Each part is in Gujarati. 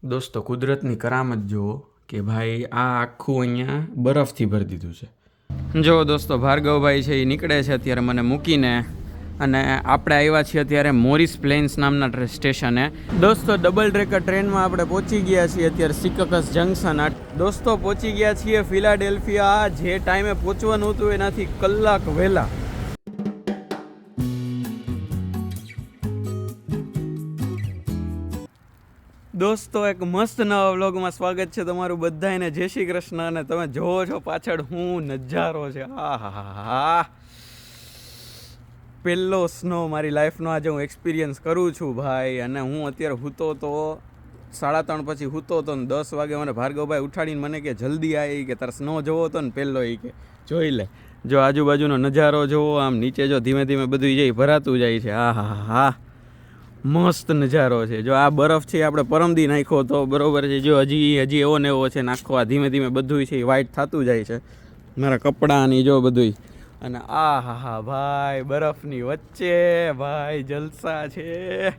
દોસ્તો કુદરતની કરામત જુઓ કે ભાઈ આ આખું અહીંયા બરફથી ભરી દીધું છે। જો દોસ્તો ભાર્ગવભાઈ છે એ નીકળે છે અત્યારે મને મૂકીને, અને આપણે આવ્યા છીએ અત્યારે મોરિસ પ્લેન્સ નામના સ્ટેશને। દોસ્તો ડબલ ટ્રેકર ટ્રેનમાં આપણે પહોંચી ગયા છીએ અત્યારે સિકકસ જંકશન। દોસ્તો પહોંચી ગયા છીએ ફિલાડેલ્ફિયા, જે ટાઈમે પહોંચવાનું હતું એનાથી કલાક વહેલા। દોસ્તો એક મસ્ત નવા વ્લોગમાં સ્વાગત છે તમારું બધાને। જય શ્રી કૃષ્ણ। અને તમે જોવો છો પાછળ હું નજારો છે, આહાહા, પહેલો સ્નો મારી લાઈફનો આજે હું એક્સપિરિયન્સ કરું છું ભાઈ। અને હું અત્યારે હૂતો તો 3:30 પછી હૂતો તો ને 10 વાગે મને ભાર્ગવભાઈ ઉઠાડીને મને કે જલ્દી આવી કે તારે સ્નો જોવો તો ને પહેલો એ કે જોઈ લે। જો આજુબાજુનો નજારો જોવો, આમ નીચે જો ધીમે ધીમે બધું જાય ભરાતું જાય છે, આહાહા, મસ્ત નજારો છે। જો આ બરફ છે આપણે પરમદી નાખ્યો તો બરોબર છે, જો હજી એવો ને એવો છે, નાખો આ ધીમે ધીમે બધું છે એ વ્હાઈટ થતું જાય છે, મારા કપડાની જો બધું। અને આ હા ભાઈ બરફની વચ્ચે ભાઈ જલસા છે।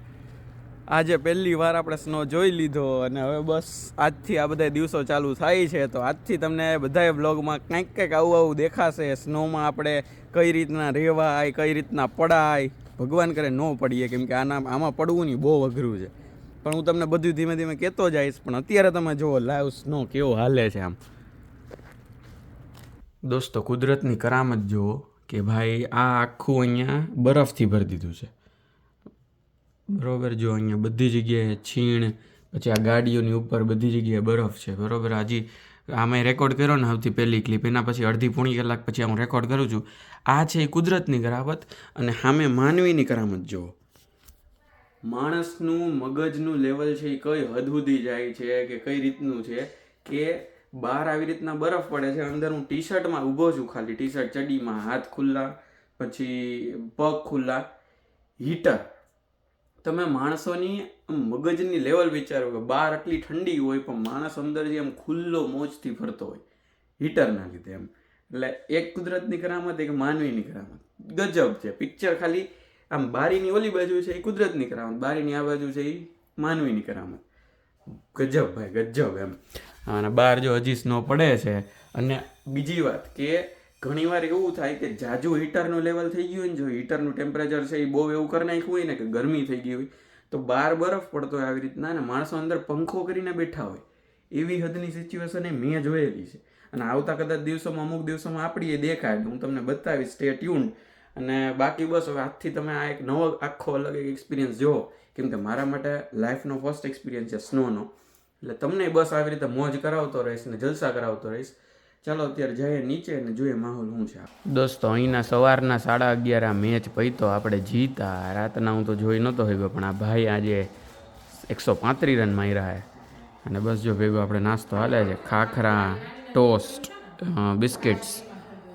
આજે પહેલી વાર આપણે સ્નો જોઈ લીધો અને હવે બસ આજથી આ બધા દિવસો ચાલુ થાય છે, તો આજથી તમને બધાએ વ્લોગમાં કંઈક આવું દેખાશે। સ્નોમાં આપણે કઈ રીતના રહેવાય, કઈ રીતના પડાય, ભગવાન કરે ન પડીએ, કેમ કે આમાં પડવું નહીં બહુ અઘરું છે, પણ હું તમને બધું ધીમે ધીમે કહેતો જઈશ। પણ અત્યારે તમે જુઓ લાઈવ સ્નો કેવો હાલે છે આમ। દોસ્તો કુદરતની કરામત જુઓ કે ભાઈ આ આખું અહીંયા બરફથી ભરી દીધું છે બરોબર। જો અહીંયા બધી જગ્યાએ છીણ, પછી આ ગાડીઓની ઉપર બધી જગ્યાએ બરફ છે બરોબર। હજી આમે રેકોર્ડ કર્યો ને સૌથી પહેલી ક્લિપ, એના પછી અડધી પોણી કલાક પછી હું રેકોર્ડ કરું છું। આ છે એ કુદરતની કરામત, અને સામે માનવીની કરામત જુઓ। માણસનું મગજનું લેવલ છે એ કઈ હદ સુધી જાય છે કે કઈ રીતનું છે કે બહાર આવી રીતના બરફ પડે છે, અંદર હું ટી શર્ટમાં ઊભો છું, ખાલી ટી શર્ટ ચડીમાં, હાથ ખુલ્લા, પછી પગ ખુલ્લા, હીટર। તમે માણસોની મગજની લેવલ વિચારો કે બહાર આટલી ઠંડી હોય પણ માણસ અંદરથી એમ ખુલ્લો મોજથી ફરતો હોય હીટરના લીધે એમ। એટલે એક કુદરતની કરામત, એક માનવીની કરામત, ગજબ છે। પિક્ચર ખાલી આમ બારીની ઓલી બાજુ છે એ કુદરતની કરામત, બારીની આ બાજુ છે એ માનવીની કરામત, ગજબ ભાઈ ગજબ એમ। અને બહાર જો હજી સ્નો પડે છે। અને બીજી વાત કે ઘણીવાર એવું થાય કે જાજુ હીટરનું લેવલ થઈ ગયું હોય ને, જો હીટરનું ટેમ્પરેચર છે એ બહુ એવું કરી નાખ્યું હોય ને કે ગરમી થઈ ગઈ હોય, તો બહાર બરફ પડતો હોય આવી રીતના, ને માણસો અંદર પંખો કરીને બેઠા હોય, એવી હદની સિચ્યુએશન એ મેં જોયેલી છે। અને આવતા કદાચ દિવસોમાં અમુક દિવસોમાં આપણી એ દેખાય, હું તમને બતાવીશ, સ્ટે ટ્યુન્ડ। અને બાકી બસ હવે આજથી તમે આ એક નવો આખો અલગ એક એક્સપિરિયન્સ જુઓ, કેમ કે મારા માટે લાઈફનો ફર્સ્ટ એક્સપિરિયન્સ છે સ્નોનો, એટલે તમને બસ આવી રીતે મોજ કરાવતો રહીશ ને જલસા કરાવતો રહીશ। ચાલો અત્યારે જઈએ નીચે અને જોઈએ માહોલ શું છે। દોસ્તો અહીંના સવારના 11:30 આ મેચ પૈતો, આપણે જીતા। રાતના હું તો જોઈ નહોતો હોય, પણ આ ભાઈ આજે 135 રન માર્યા છે। અને બસ જો ભેગો આપણે નાસ્તો હાલે છે, ખાખરા, ટોસ્ટ, બિસ્કિટ્સ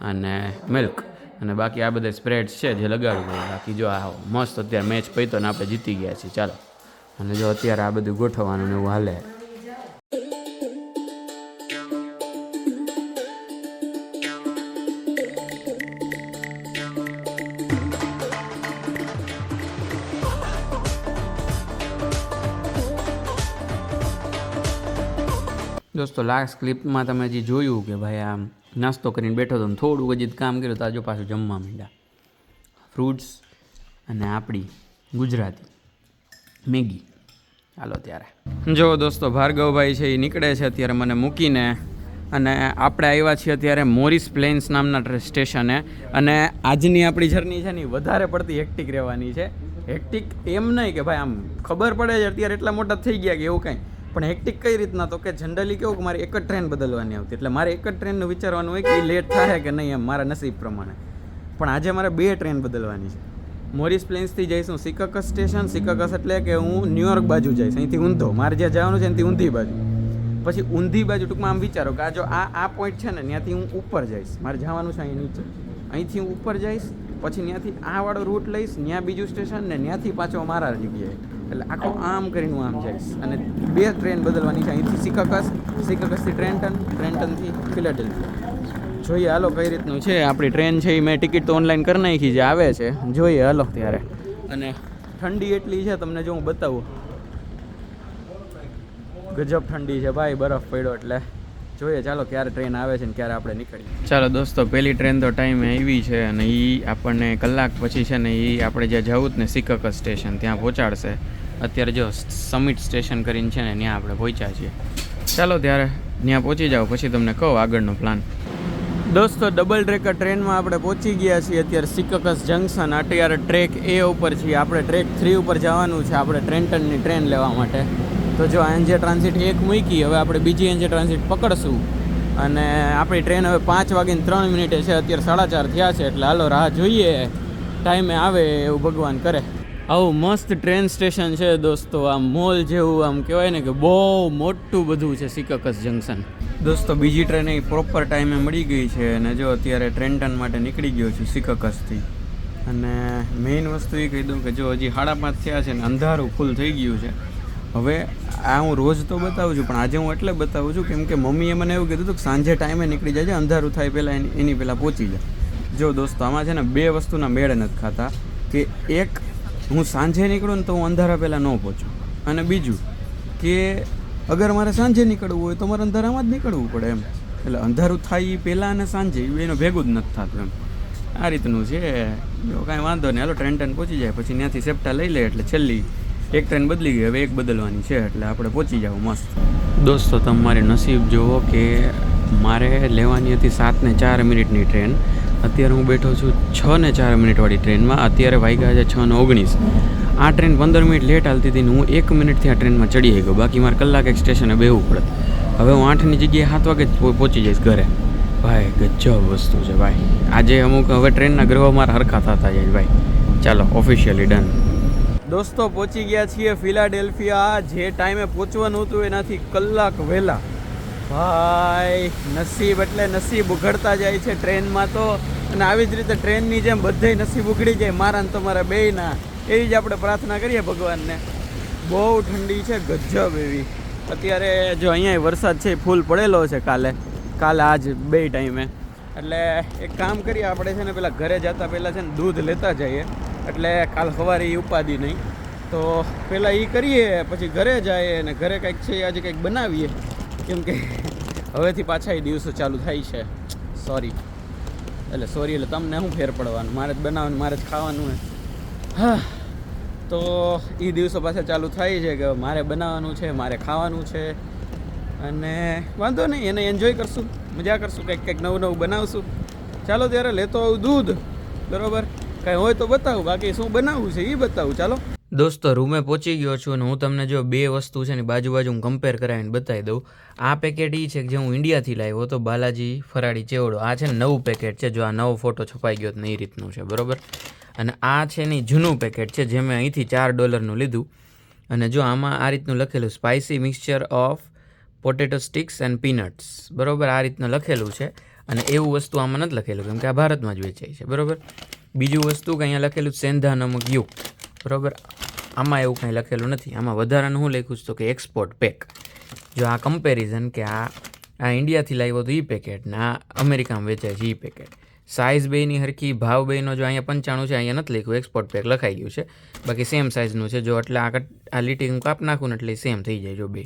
અને મિલ્ક, અને બાકી આ બધા સ્પ્રેડ્સ છે જે લગાડવું પડે। બાકી જો આ મસ્ત અત્યારે મેચ પૈતો ને આપણે જીતી ગયા છીએ, ચાલો। અને જો અત્યારે આ બધું ગોઠવવાનું ને એવું હાલે। દોસ્તો લાસ્ટ ક્લિપમાં તમે હજી જોયું કે ભાઈ આમ નાસ્તો કરીને બેઠો હતો ને થોડું હજી કામ કર્યું તો આજો પાછું જમવા માંડ્યા, ફ્રૂટ્સ અને આપણી ગુજરાતી મેગી। ચાલો ત્યારે જો દોસ્તો ભાર્ગવભાઈ છે એ નીકળે છે અત્યારે મને મૂકીને, અને આપણે આવ્યા છીએ અત્યારે મોરિસ પ્લેન્સ નામના સ્ટેશને। અને આજની આપણી જર્ની છે ને વધારે પડતી હેક્ટિક રહેવાની છે। હેક્ટિક એમ નહીં કે ભાઈ આમ ખબર પડે છે અત્યારે એટલા મોટા થઈ ગયા કે એવું કાંઈ, પણ હેક્ટિક કઈ રીતના તો કે જનરલી કેવું કે મારે એક જ ટ્રેન બદલવાની આવતી, એટલે મારે એક જ ટ્રેનનું વિચારવાનું હોય કે એ લેટ થાય કે નહીં એમ મારા નસીબ પ્રમાણે, પણ આજે મારે 2 ટ્રેન બદલવાની છે। મોરિસ પ્લેન્સથી જઈશું સિકકસ સ્ટેશન, સિકકસ એટલે કે હું ન્યુયોર્ક બાજુ જઈશ, અહીંથી ઊંધો, મારે જ્યાં જવાનું છે એનાથી ઊંધી બાજુ, પછી ઊંધી બાજુ ટૂંકમાં આમ વિચારો કે આ જો આ પોઈન્ટ છે ને ત્યાંથી હું ઉપર જઈશ, મારે જવાનું છે અહીં નીચે, અહીંથી હું ઉપર જઈશ, પછી ત્યાંથી આ વાળો રૂટ લઈશ, ત્યાં બીજું સ્ટેશન ને ત્યાંથી પાછો મારા જગ્યાએ, એટલે આખો આમ કરીને હું આમ જઈશ। અને 2 ટ્રેન બદલવાની છે, અહીંથી સિકકસથી ટ્રેન્ટનથી ફિલાડેલ્ફિયા। જોઈએ હાલો કઈ રીતનું છે આપણી ટ્રેન છે એ મેં ટિકિટ તો ઓનલાઈન કરી નાખી છે, આવે છે, જોઈએ હાલો ત્યારે। અને ઠંડી એટલી છે તમને જો હું બતાવું, ગજબ ઠંડી છે ભાઈ, બરફ પડ્યો. એટલે જોઈએ ચાલો ક્યારે ટ્રેન આવે છે ને ક્યારે આપણે નીકળીએ. ચાલો દોસ્તો, પહેલી ટ્રેન તો ટાઈમે આવી છે અને એ આપણને કલાક પછી છે ને એ આપણે જ્યાં જવું જ ને સિકકસ સ્ટેશન ત્યાં પહોંચાડશે. અત્યારે જો સમિટ સ્ટેશન કરીને છે ને ત્યાં આપણે પહોંચ્યા છીએ. ચાલો ત્યારે ત્યાં પહોંચી જાઓ પછી તમને કહો આગળનો પ્લાન. દોસ્તો ડબલ ટ્રેકર ટ્રેનમાં આપણે પહોંચી ગયા છીએ અત્યારે સિકકસ જંકશન. અત્યારે ટ્રેક એ ઉપર છીએ, આપણે ટ્રેક 3 ઉપર જવાનું છે આપણે ટ્રેન્ટનની ટ્રેન લેવા માટે. તો જો એનજે ટ્રાન્ઝિટ 1 મૂકી, હવે આપણે બીજી એનજે ટ્રાન્ઝિટ પકડશું અને આપણી ટ્રેન હવે 5:03 છે. અત્યારે 4:30 થયા છે એટલે હાલો રાહ જોઈએ, ટાઈમે આવે એવું ભગવાન કરે. આવું મસ્ત ટ્રેન સ્ટેશન છે દોસ્તો, આમ મોલ જેવું આમ કહેવાય ને કે બહુ મોટું બધું છે સિકકસ જંકશન. દોસ્તો બીજી ટ્રેન એ પ્રોપર ટાઈમે મળી ગઈ છે અને જો અત્યારે ટ્રેન્ટન માટે નીકળી ગયો છું સિકકસથી. અને મેઇન વસ્તુ એ કહી દઉં કે જો હજી 5:30 થયા છે ને અંધારું ફૂલ થઈ ગયું છે. હવે આ હું રોજ તો બતાવું છું પણ આજે હું એટલે બતાવું છું કેમ કે મમ્મીએ મને એવું કીધું હતું કે સાંજે ટાઈમે નીકળી જાય, અંધારું થાય પહેલાં એની પહેલાં પહોંચી જાય. જો દોસ્તો આમાં છે ને 2 વસ્તુના મેળ નથી ખાતા કે એક હું સાંજે નીકળું ને તો હું અંધારા પહેલાં ન પહોંચું, અને બીજું કે અગર મારે સાંજે નીકળવું હોય તો મારે અંધારામાં જ નીકળવું પડે એમ. એટલે અંધારું થાય એ પહેલાં અને સાંજે એનું ભેગું જ નથી થતું એમ. આ રીતનું છે. જો કાંઈ વાંધો નહીં, હાલો ટ્રેન પહોંચી જાય પછી ત્યાંથી સેપ્ટા લઈ લે એટલે છેલ્લી એક ટ્રેન બદલી ગઈ, હવે એક બદલવાની છે એટલે આપણે પહોંચી જાવ મસ્ત. દોસ્તો તમારે નસીબ જુઓ કે મારે લેવાની હતી 7:04 ટ્રેન, અત્યારે હું બેઠો છું 6:04 વાળી ટ્રેનમાં. અત્યારે વાગ્યા છે 6:19. આ ટ્રેન 15 મિનિટ લેટ હાલતી હતી ને હું 1 મિનિટથી આ ટ્રેનમાં ચડી ગયો. બાકી મારે કલાક એક સ્ટેશને બેહવું પડે. હવે હું 8ની જગ્યાએ 7 વાગે જ પહોંચી જઈશ ઘરે. ભાઈ ગજબ વસ્તુ છે ભાઈ. આજે અમુક હવે ટ્રેનના ગ્રહો મારા હરખા થતા જાય ભાઈ. ચાલો ઓફિશિયલી ડન. દોસ્તો પહોંચી ગયા છીએ ફિલાડેલ્ફિયા. જે ટાઈમે પહોંચવાનું હતું એનાથી કલાક વહેલા. ભાઈ નસીબ એટલે નસીબ ઉઘડતા જાય છે ટ્રેનમાં તો, અને આવી જ રીતે ટ્રેનની જેમ બધે નસીબ ઉઘડી જાય મારા ને તમારા બેયના. એવી જ આપણે પ્રાર્થના કરીએ ભગવાનને. બહુ ઠંડી છે ગજબ એવી. અત્યારે જો અહીંયા વરસાદ છે ફૂલ પડેલો છે કાલે આજ 2 ટાઈમે. એટલે એક કામ કરીએ આપણે છે ને પેલા ઘરે જતા પહેલાં છે ને દૂધ લેતા જઈએ, એટલે કાલ સવારે એ ઉપાધિ નહીં. તો પહેલાં એ કરીએ પછી ઘરે જઈએ અને ઘરે કંઈક છે આજે કંઈક બનાવીએ, કેમ કે હવેથી પાછા એ દિવસો ચાલુ થાય છે. સોરી એટલે તમને શું ફેર પડવાનું, મારે જ બનાવવાનું મારે જ ખાવાનું હોય. હા તો એ દિવસો પાછા ચાલુ થાય છે કે મારે બનાવવાનું છે મારે ખાવાનું છે, અને વાંધો નહીં એને એન્જોય કરશું, મજા કરશું, કંઈક નવું બનાવશું. ચાલો ત્યારે લેતો આવું દૂધ, બરાબર? કાંઈ હોય તો બતાવું, બાકી શું બનાવવું છે એ બતાવું. ચાલો દોસ્તો રૂમે પહોંચી ગયો છું અને હું તમને જો 2 વસ્તુ છે ને બાજુ હું કમ્પેર કરાવીને બતાવી દઉં. આ પેકેટ એ છે કે જે હું ઇન્ડિયાથી લાવ્યો હતો, બાલાજી ફરાળી ચેવડો. આ છે ને નવું પેકેટ છે, જો આ નવો ફોટો છપાઈ ગયો ને એ રીતનું છે, બરાબર? અને આ છે ને જૂનું પેકેટ છે જે મેં અહીંથી $4 લીધું. અને જો આમાં આ રીતનું લખેલું spicy mixture of potato sticks and peanuts, બરાબર? આ રીતનું લખેલું છે. અને એવું વસ્તુ આમાં નથી લખેલું કેમ કે આ ભારતમાં જ વેચાય છે, બરાબર? બીજું વસ્તુ કે અહીંયા લખેલું સેંધા નમક યુક્ત, બરાબર? આમાં એવું કાંઈ લખેલું નથી. આમાં વધારાનું હું લખ્યું તો કે એક્સપોર્ટ પેક. જો આ કમ્પેરિઝન કે આ ઇન્ડિયાથી લાવ્યો તો એ પેકેટ ને આ અમેરિકામાં વેચાય છે એ પેકેટ, સાઇઝ બેયની હરખી, ભાવ બેયનો જો અહીંયા 95 છે, અહીંયા નથી લખ્યું, એક્સપોર્ટ પેક લખાઈ ગયું છે. બાકી સેમ સાઇઝનું છે. જો એટલે આ લીટી હું કાપ નાખું ને એટલે સેમ થઈ જાય જો બે,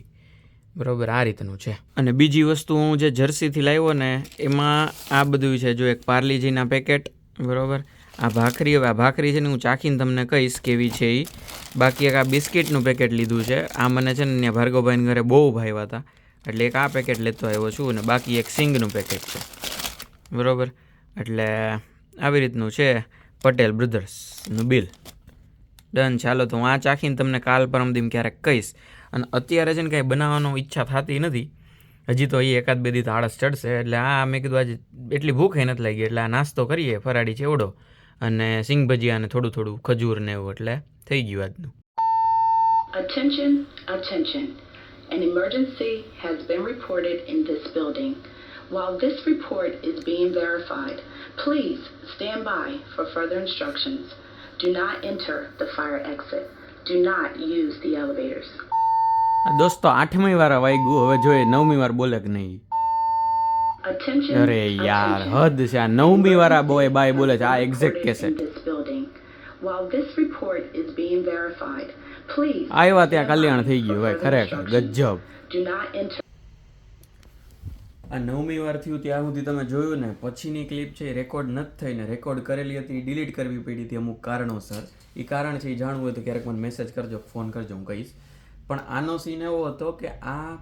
બરાબર? આ રીતનું છે. અને બીજી વસ્તુ હું જે જર્સીથી લાવ્યો ને એમાં આ બધું છે. જો એક પાર્લીજીના પેકેટ, બરાબર? આ ભાખરી, હવે આ ભાખરી છે ને હું ચાખીને તમને કહીશ કેવી છે એ. બાકી એક આ બિસ્કિટનું પેકેટ લીધું છે. આ મને છે ને ત્યાં ભાર્ગવભાઈને ઘરે બહુ ભાવ્યા હતા એટલે એક આ પેકેટ લેતો આવ્યો છું. અને બાકી એક સિંગનું પેકેટ છે, બરાબર? એટલે આવી રીતનું છે પટેલ બ્રધર્સનું બિલ. ડન. ચાલો તો હું આ ચાખીને તમને કાલ પરમદિન ક્યારેક કહીશ. અને અત્યારે છે ને કાંઈ બનાવવાનો ઈચ્છા થતી નથી હજી, તો એ 1-2 દી આળસ ચડશે. એટલે આ મેં કીધું આજે એટલી ભૂખ નથી લાગી એટલે આ નાસ્તો કરીએ, ફરાળી ચેવડો અને સિંગ ભજીયા અને થોડું ખજૂર ને એવું, એટલે થઈ ગયું આજનું. Attention. An emergency has been reported in this building. While this report is being verified, please stand by for further instructions. Do not enter the fire exit. Do not use the elevators. દોસ્તો 8મી વાર વાગ્યું, હવે જોઈએ 9મી વાર બોલે કે નહીં. અરે યાર હદ છે, આ 9મી વાર આ બાય બોલે છે. આ એક્ઝેક્ટ કેસે આવ્યા ત્યાં કલ્યાણ થઈ ગયું ભાઈ, ખરેખર ગજબ. Do not enter. આ 9મી વાર થયું ત્યાં સુધી તમે જોયું ને, પછીની ક્લિપ છે એ રેકોર્ડ નથી થઈ ને રેકોર્ડ કરેલી હતી એ ડિલીટ કરવી પડી હતી અમુક કારણોસર. એ કારણ છે એ જાણવું હોય તો ક્યારેક મને મેસેજ કરજો, ફોન કરજો, હું કહીશ. પણ આનો સીન એવો હતો કે આ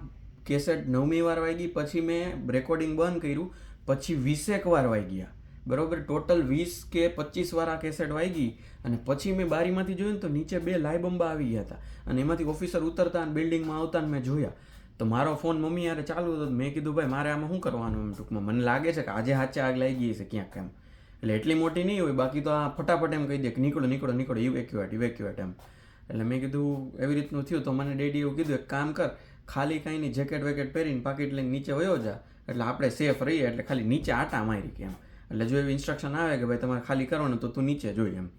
કેસેટ 9મી વાર વાગી, પછી મેં રેકોર્ડિંગ બંધ કર્યું, પછી 20 વાર વાગ્યા, બરોબર. ટોટલ 20 કે 25 વાર આ કેસેટ વાગી અને પછી મેં બારીમાંથી જોયું ને તો નીચે 2 લાઈ બંબા આવી ગયા હતા અને એમાંથી ઓફિસર ઉતરતા અને બિલ્ડિંગમાં આવતા મેં જોયા. તો મારો ફોન મમ્મી યારે ચાલુ હતો. મેં કીધું ભાઈ મારે આમાં શું કરવાનું, એમ ટૂંકમાં મને લાગે છે કે આજે હાચે આગ લાગી ગઈ છે ક્યાંક એમ. એટલે એટલી મોટી નહીં હોય, બાકી તો આ ફટાફટ એમ કહી દે કે નીકળો નીકળો નીકળો, ઇવેક્યુએટ એમ. એટલે મેં કીધું એવી રીતનું થયું તો મને ડેડી એવું કીધું એક કામ કર, ખાલી કાંઈ નહીં, જેકેટ વેકેટ પહેરીને પાકીટ લઈને નીચે વયો જા, એટલે આપણે સેફ રહીએ. એટલે ખાલી નીચે આટા મારી કે એમ. એટલે જો એવી ઇન્સ્ટ્રક્શન આવે કે ભાઈ તમારે ખાલી કરવાનું તો તું નીચે જોઈ એમ.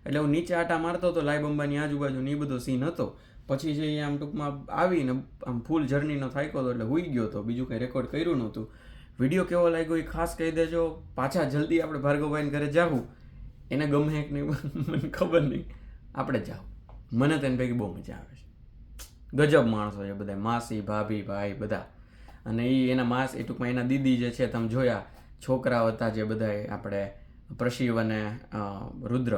એટલે હું નીચે આટા મારતો હતો લાઈ બંબાની આજુબાજુ ને એ બધો સીન હતો. પછી જે આમ ટૂંકમાં આવીને આમ ફૂલ જર્નીનો થાક્યો હતો એટલે હુઈ ગયો હતો, બીજું કંઈ રેકોર્ડ કર્યું નહોતું. વિડીયો કેવો લાગ્યો એ ખાસ કહી દેજો. પાછા જલ્દી આપણે ભાર્ગવભાઈને ઘરે જાવું, એને ગમે કે નહીં મને ખબર નહીં, આપણે જાવ. મને તો એને ભેગી બહુ મજા આવે છે. ગજબ માણસો છે બધા, માસી ભાભી ભાઈ બધા. અને એ એના એ ટૂંકમાં એના દીદી જે છે તમે જોયા, છોકરાઓ હતા જે બધા આપણે પ્રશિવ અને રુદ્ર,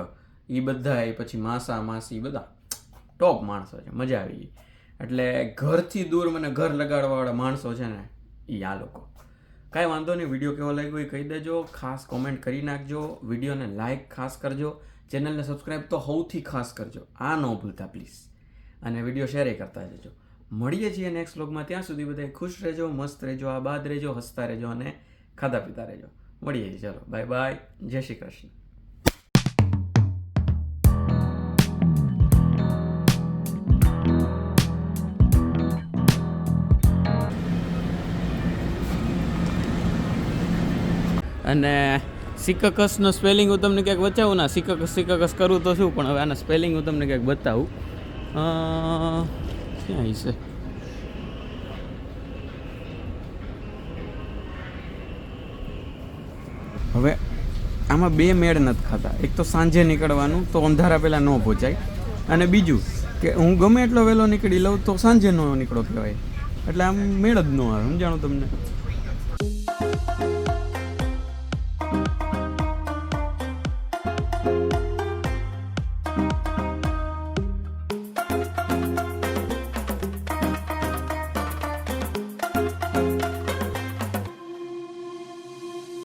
એ બધા, પછી માસા માસી બધા ટોપ માણસો છે, મજા આવી ગઈ. એટલે ઘરથી દૂર મને ઘર લગાડવાવાળા માણસો છે ને એ આ લોકો. કાંઈ વાંધો નહીં, વિડીયો કેવો લાગ્યો એ કહી દેજો, ખાસ કોમેન્ટ કરી નાખજો, વિડીયોને લાઇક ખાસ કરજો, ચેનલને સબસ્ક્રાઈબ તો સૌથી ખાસ કરજો, આ ન ભૂલતા પ્લીઝ, અને વિડીયો શેર કરતા જજો. મળીએ છીએ નેક્સ્ટ વ્લોગમાં. ત્યાં સુધી બધા ખુશ રહેજો, મસ્ત રહેજો, આબાદ રહેજો, હસતા રહેજો અને ખાતા પીતા રહેજો. મળીએ છીએ, ચલો બાય બાય, જય શ્રી કૃષ્ણ. અને સિકકસનો સ્પેલિંગ હું તમને ક્યાંક બતાવું ના, સિકકસ કરું તો શું, પણ હવે આના સ્પેલિંગ હું તમને ક્યાંક બતાવું. ક્યાં છે? હવે આમાં 2 મેળ નથી ખાતા. એક તો સાંજે નીકળવાનું તો અંધારા પહેલાં ન પહોંચાય, અને બીજું કે હું ગમે એટલો વહેલો નીકળી લઉં તો સાંજે ન નીકળો કહેવાય. એટલે આમ મેળ જ ન આવે, સમજાણું તમને.